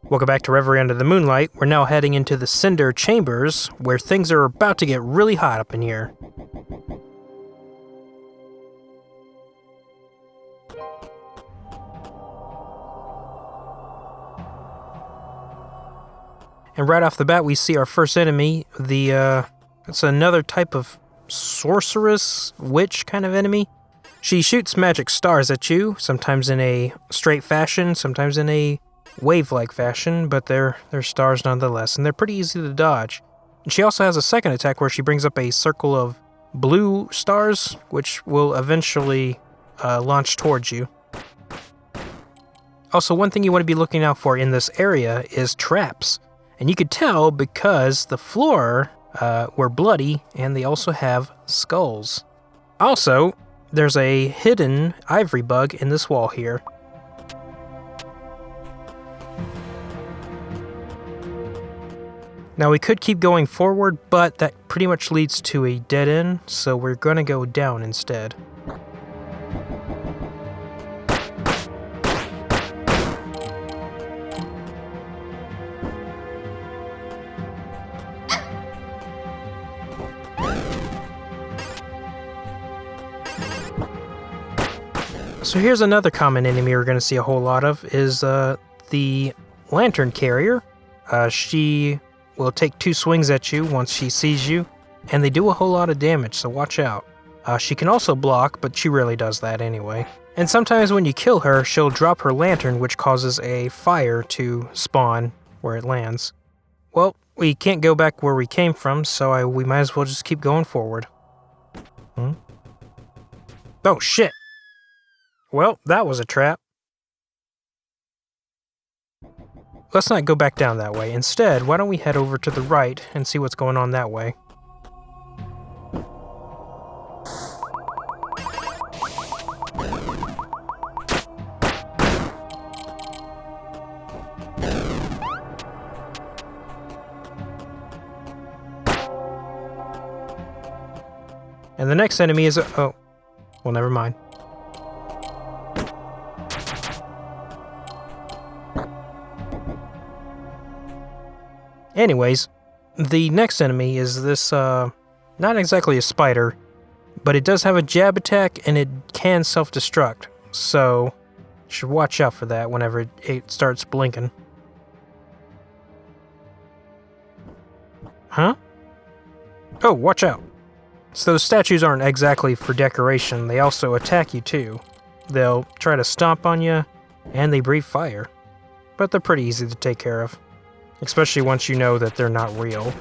Welcome back to Reverie Under the Moonlight. We're now heading into the Cinder Chambers, where things are about to get really hot up in here. And right off the bat, we see our first enemy, it's another type of sorceress, witch kind of enemy. She shoots magic stars at you, sometimes in a straight fashion, sometimes in a wave-like fashion, but they're stars nonetheless, and they're pretty easy to dodge. And she also has a second attack where she brings up a circle of blue stars, which will eventually launch towards you. Also, one thing you want to be looking out for in this area is traps. And you could tell because the floor were bloody, and they also have skulls. Also, there's a hidden ivory bug in this wall here. Now we could keep going forward, but that pretty much leads to a dead end, so we're going to go down instead. So here's another common enemy we're going to see a whole lot of, is the lantern carrier. She will take 2 swings at you once she sees you, and they do a whole lot of damage, so watch out. She can also block, but she rarely does that anyway. And sometimes when you kill her, she'll drop her lantern, which causes a fire to spawn where it lands. Well, we can't go back where we came from, so we might as well just keep going forward. Oh, shit! Well, that was a trap. Let's not go back down that way. Instead, why don't we head over to the right and see what's going on that way. And the next enemy is oh, well, never mind. Anyways, the next enemy is this, not exactly a spider, but it does have a jab attack and it can self-destruct, so you should watch out for that whenever it starts blinking. Huh? Oh, watch out. So the statues aren't exactly for decoration, they also attack you too. They'll try to stomp on you, and they breathe fire. But they're pretty easy to take care of. Especially once you know that they're not real.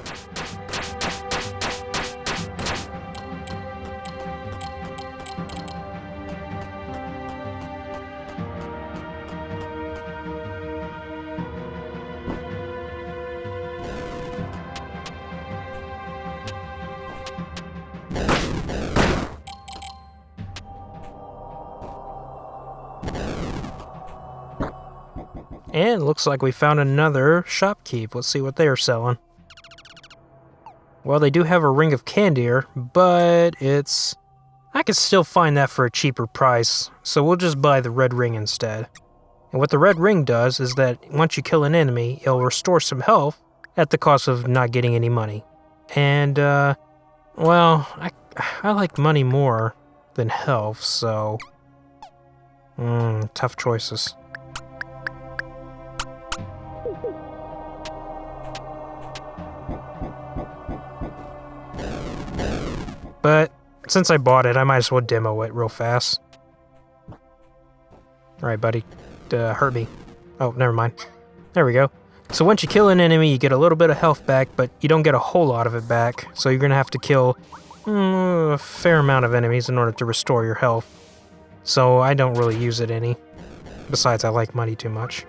And looks like we found another shopkeep. Let's see what they're selling. Well, they do have a ring of candier, but I could still find that for a cheaper price, so we'll just buy the red ring instead. And what the red ring does is that once you kill an enemy, it'll restore some health at the cost of not getting any money. And, well, I like money more than health, so... tough choices. But since I bought it, I might as well demo it real fast. Alright, buddy. Hurt me. Oh, never mind. There we go. So once you kill an enemy, you get a little bit of health back, but you don't get a whole lot of it back. So you're going to have to kill a fair amount of enemies in order to restore your health. So I don't really use it any. Besides, I like money too much.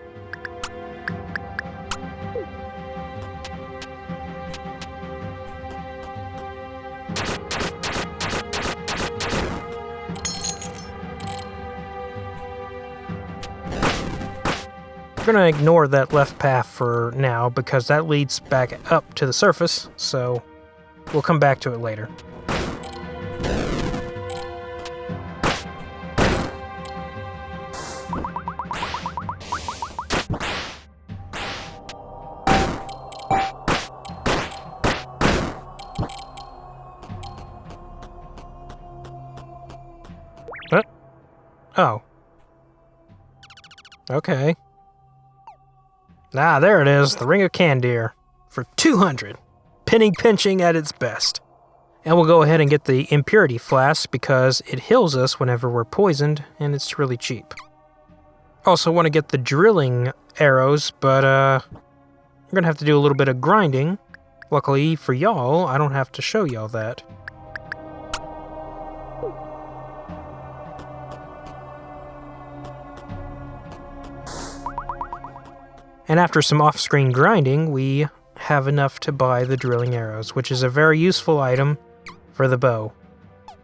We're going to ignore that left path for now because that leads back up to the surface, so we'll come back to it later. Oh. Okay. Ah, there it is, the Ring of Candir. For 200. Penny pinching at its best. And we'll go ahead and get the Impurity Flask because it heals us whenever we're poisoned, and it's really cheap. Also want to get the Drilling Arrows, but I'm gonna have to do a little bit of grinding. Luckily for y'all, I don't have to show y'all that. And after some off-screen grinding, we have enough to buy the Drilling Arrows, which is a very useful item for the bow,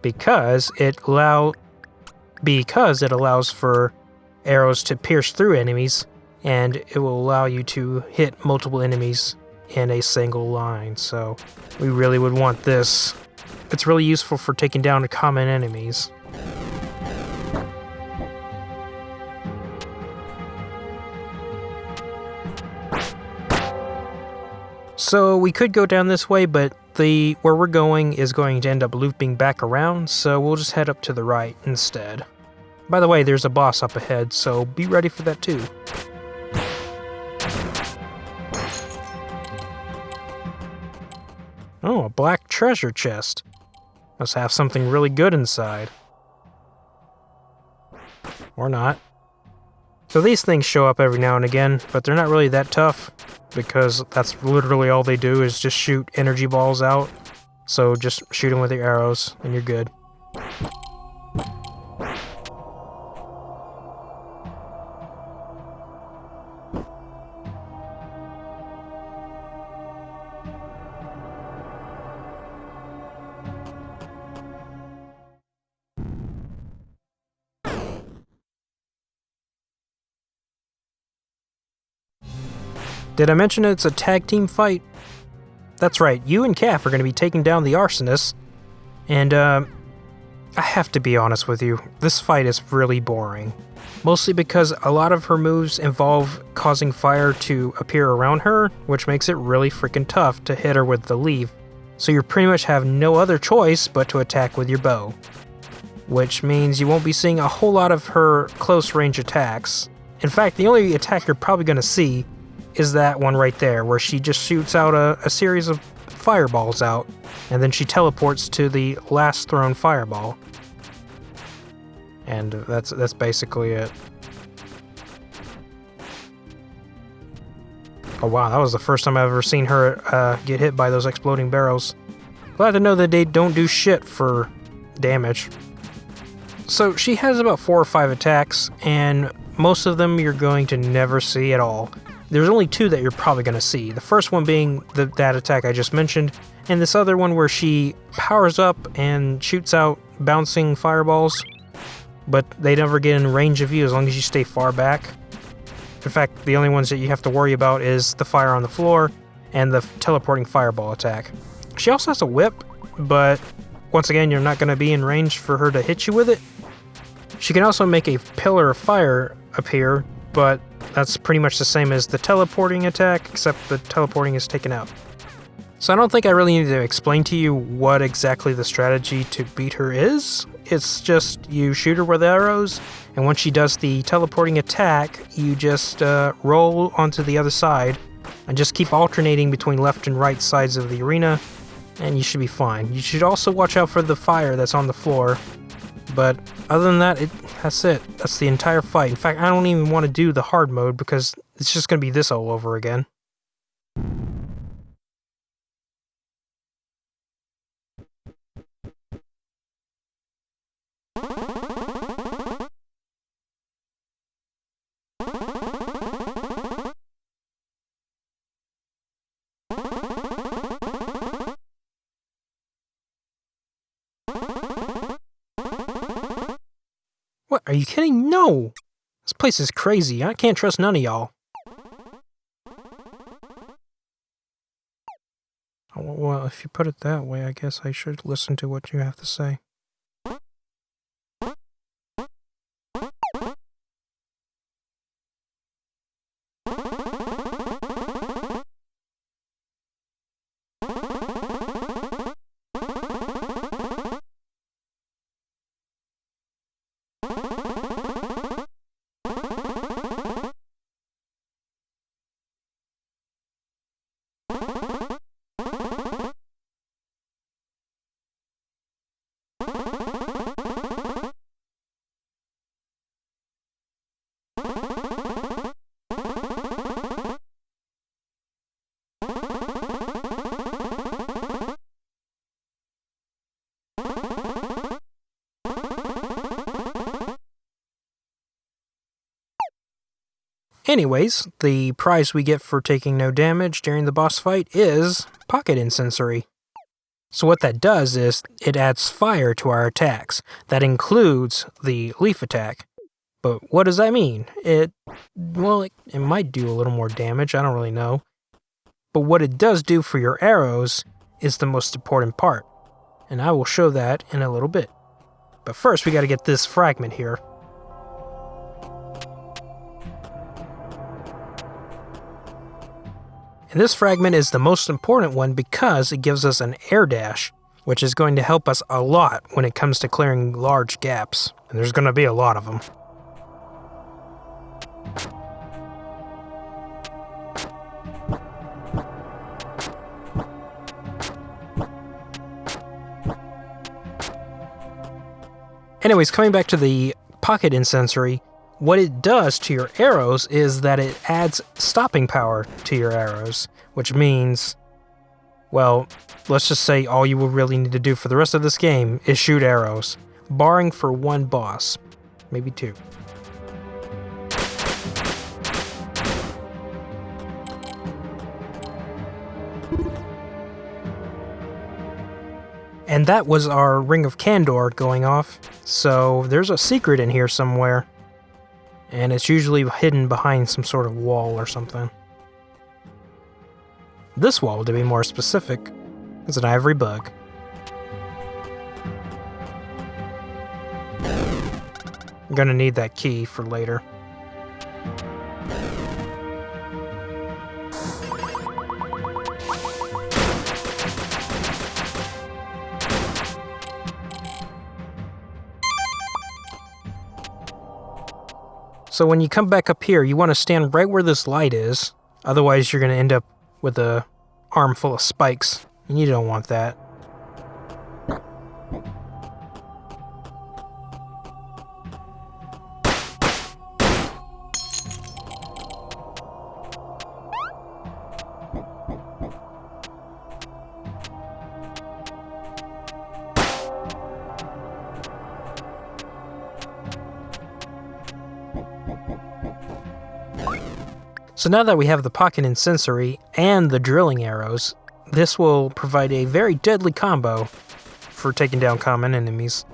because it allows for arrows to pierce through enemies, and it will allow you to hit multiple enemies in a single line, so we really would want this. It's really useful for taking down common enemies. So we could go down this way, but where we're going is going to end up looping back around, so we'll just head up to the right instead. By the way, there's a boss up ahead, so be ready for that too. Oh, a black treasure chest. Must have something really good inside. Or not. So these things show up every now and again, but they're not really that tough, because that's literally all they do is just shoot energy balls out. So just shoot them with your arrows, and you're good. Did I mention it's a tag team fight? That's right, you and Calf are going to be taking down the Arsonist, and I have to be honest with you, this fight is really boring. Mostly because a lot of her moves involve causing fire to appear around her, which makes it really freaking tough to hit her with the leaf, so you pretty much have no other choice but to attack with your bow. Which means you won't be seeing a whole lot of her close range attacks. In fact, the only attack you're probably going to see is that one right there, where she just shoots out a series of fireballs out, and then she teleports to the last thrown fireball. And that's basically it. Oh wow, that was the first time I've ever seen her get hit by those exploding barrels. Glad to know that they don't do shit for damage. So she has about 4 or 5 attacks, and most of them you're going to never see at all. There's only 2 that you're probably going to see. The first one being that attack I just mentioned, and this other one where she powers up and shoots out bouncing fireballs, but they never get in range of you as long as you stay far back. In fact, the only ones that you have to worry about is the fire on the floor and the teleporting fireball attack. She also has a whip, but once again, you're not going to be in range for her to hit you with it. She can also make a pillar of fire appear, but that's pretty much the same as the teleporting attack, except the teleporting is taken out. So I don't think I really need to explain to you what exactly the strategy to beat her is. It's just you shoot her with arrows, and once she does the teleporting attack, you just roll onto the other side and just keep alternating between left and right sides of the arena, and you should be fine. You should also watch out for the fire that's on the floor, but other than that, that's it. That's the entire fight. In fact, I don't even want to do the hard mode because it's just going to be this all over again. What, are you kidding? No! This place is crazy. I can't trust none of y'all. Well, if you put it that way, I guess I should listen to what you have to say. Anyways, the prize we get for taking no damage during the boss fight is Pocket Incensory. So what that does is it adds fire to our attacks. That includes the leaf attack. But what does that mean? It might do a little more damage, I don't really know. But what it does do for your arrows is the most important part. And I will show that in a little bit. But first we gotta get this fragment here. And this fragment is the most important one because it gives us an air dash, which is going to help us a lot when it comes to clearing large gaps. And there's going to be a lot of them. Anyways, coming back to the Pocket Incensory, what it does to your arrows is that it adds stopping power to your arrows, which means, well, let's just say all you will really need to do for the rest of this game is shoot arrows, barring for one boss, maybe two. And that was our Ring of Candor going off, so there's a secret in here somewhere. And it's usually hidden behind some sort of wall or something. This wall, to be more specific, is an ivory bug. I'm gonna need that key for later. So when you come back up here, you want to stand right where this light is. Otherwise, you're going to end up with a arm full of spikes, and you don't want that. So now that we have the Pocket Incensory and the drilling arrows, this will provide a very deadly combo for taking down common enemies.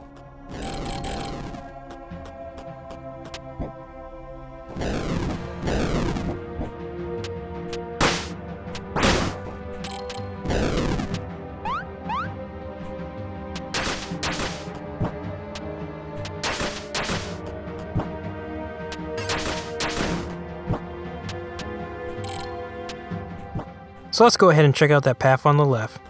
So let's go ahead and check out that path on the left.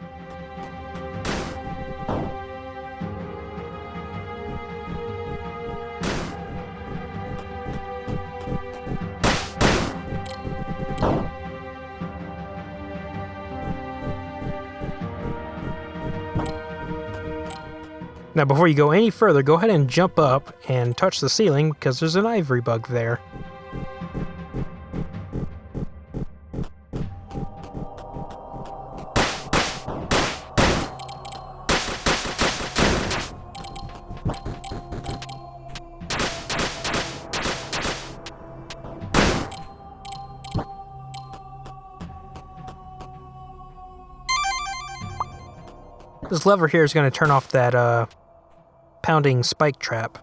Now before you go any further, go ahead and jump up and touch the ceiling because there's an ivory bug there. This lever here is going to turn off that pounding spike trap.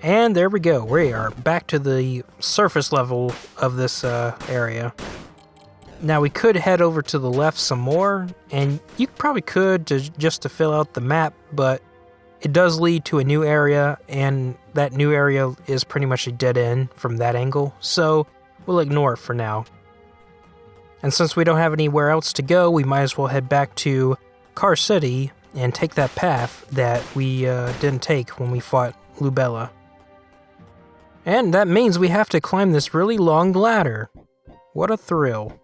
And there we go, we are back to the surface level of this area. Now we could head over to the left some more, and you probably could just to fill out the map, but it does lead to a new area, and that new area is pretty much a dead end from that angle, so we'll ignore it for now. And since we don't have anywhere else to go, we might as well head back to Car City and take that path that we didn't take when we fought Lubella. And that means we have to climb this really long ladder. What a thrill.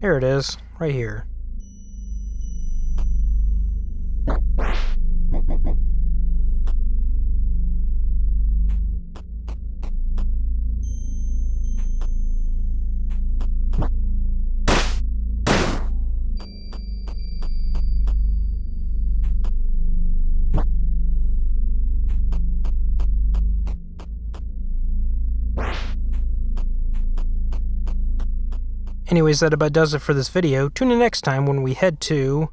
Here it is, right here. Anyways, that about does it for this video. Tune in next time when we head to